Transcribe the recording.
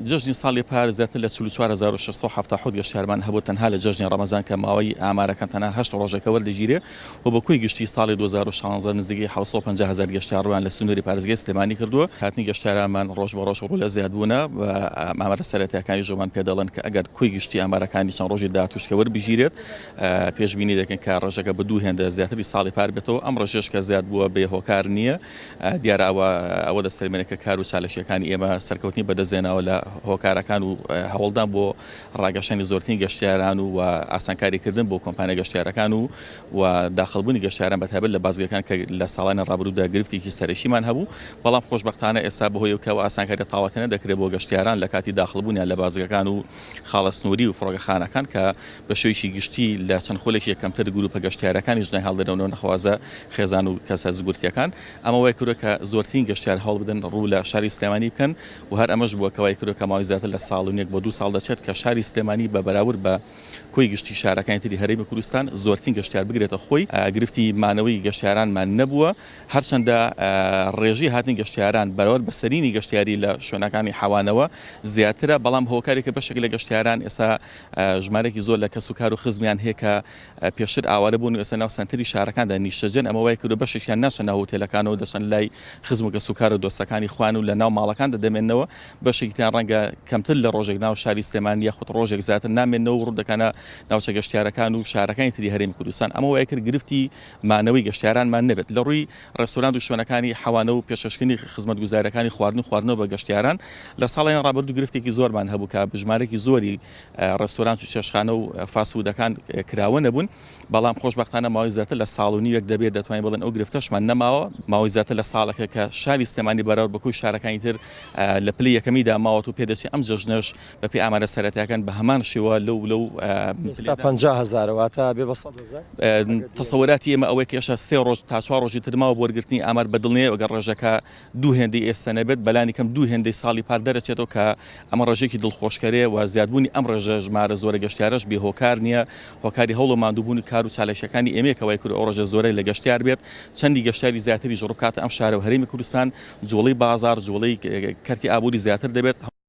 جژنی ساڵی پار زیاتر لە 44670 گەشتیارمان هەبوو تەنها لە جژنی ڕەمەزان کە ماوەی ئامارەکان تەنها 8 ڕۆژەکە وەردەگیرێ و بە کوی گشتی ساڵی 2016 نزیکی 750,000 گەشتیاروان لە سنووری پارێزگای سلێمانی کردووە. هاتنی گەشتیارانمان ڕۆژ بە ڕۆژ ڕوو لە زیادبوونە و ئامارە سەرەتایەکانی ژۆمان پێدەڵێن کە ئەگەر کوی گشتی ئامارەکانی چەند ڕۆژی داهاتووش وەربژیرێت پێشبینی دەکەن کە ڕۆژەکە بە 2 هێندە زیاتری ساڵی پار بێتەوە. ئەم ڕۆژێش کە زیاد بووە بێ هۆکار نییە، دیارە ئەوە دەسەلمێنێت کە کار و چالەشیەکانی ئێمە سەرکەوتنی بەدەستێنەوە لە هۆکارەکان و هەوڵدان بۆ ڕاگەشتنی زۆرترین گەشتیاران و ئاسانکاریکردن بۆ کۆمپانیا گەشتیارەکان و داخڵبوونی گەشتیاران بەتایبەت لە بازگەکان کە لە ساڵانی ڕابردوودا گرفتێکی سەرەکیمان هەبوو، بەڵام خۆشبەختانە ئێستا بەهۆی ئەوکەوە ئاسانکاری تاواتێنە دەکرێت بۆ گەشتیاران لە کاتی داخڵبوونیان لە بازگەکان و خاڵە سنووری و فڕۆگەخانەکان کە بە شێوەیەکی گشتی لە چەند خولێکی یەکەمتر گروپە گەشتیارەکانی ژنای هەڵدەرەوە نەخوازە خێزان و کەسە زگورتیەکان ئەمە وای کردووە کە زۆرترین گەشتیار هەوڵ بدەن ڕوو لە شاری سلێمانی بکەن و هەر ئەمەش بووە کەوای کردووە کە ماوەی زیاتر لە ساڵ و نێک بۆ 2 ساڵ دەچێت کە شاری سلێمانی بە بەراورد بە کۆی گشتی شارەکانی تری هەرێمی کوردستان زۆرترین گەشتیار بگرێتە خۆی. گرفتی مانەوەی گەشتیارانمان نەبووە، هەرچەندە ڕێژی هاتنی گەشتیاران بەراورد بە سەرینی گەشتیاری لە شوێنەکانی حەوانەوە زیاترە، بەڵام هۆکارێکە بەشێک لە گەشتیاران ئێستا ژمارەی زۆر لە کەس و کار و خزمیان هەیە کە پێشتر ئاوارە بوون و ئێستا ناو سنتری شارەکاندا نیشتەجەن. ئەمە وای کردو بەشێکیان ناچە ناو هۆتێلەکانەوە دەچن لای خزم و کەس و کار و دۆستەکانی خوان و لە ناو ماڵەکاندا دەمێنەوە، بەشێکیان ڕەنگە کەمتر لە ڕۆژێک ناو شاری سلێمانی یاخود ڕۆژێک زیاتر نامێنەوە و ڕوودەکەنە ناوچە گەشتیارەکان و شارەکانی تری هەرێمی کوردستان. ئەمە وای کرد گرفتی مانەوەی گەشتیارانمان نەبێت لە ڕووی ڕێستۆران و شوێنەکانی حەوانە و پێشکەشکردنی خزمەتگوزاریەکانی خواردن خواردنەوە بە گەشتیاران لە ساڵیان ڕابردوو گرفتێکی زۆرمان هەبوو کە بژمارێکی زۆری ڕێستۆران و چێشخانە و فاسفودەکان کراوە نەبوون، بەڵام خۆشبەختانە ماوەی زیاتر لە ساڵ و نیوێک دەبێت دەتوانین بڵێن ئەو گرفتەشمان نەماوە. ماوەی زیاتر لە ساڵەکە کە شاری سلێمانی بەراورد بە کوی شارەکانی تر لە پلەی یەکەمیدا ماوەت و پێدەچێت ئەم جەژنەش بە پێی ئامارە سەرەتایەکان بە هەمان شێوە لەو 50,000 واتە بێ بە 100,000 تەسەوراتی ئێمە ئەوەی کێشە 3 ڕۆژ تا 4 ڕۆژی ترماوە بۆ وەرگرتنی ئامار بەدڵنیە ئەگەر ڕێژەکە 2 هێندەی ئێستا نەبێت بەلانی کەم 2 هێندەی ساڵی پار دەرەچێتەوە کە ئەمە ڕێژێکی دڵخۆشکەرەیە و زیادبوونی ئەم ڕێژە ژمارە زۆرە گەشتیارەش بێ هۆکار نییە، هۆکاری هەوڵ و ماندووبوونی کار و چالێشەکانی ئێمەیەکەوەی کرد ئەو ڕێژە زۆرەی لە گەشتیار بێت چەندی گەشتیاری زیاتری ژڕوو کاتە ئەم شارە و هەرێمی کوردستان جوڵەی بازار جوڵەی کەرتی ئابووری زیاتر دەبێت.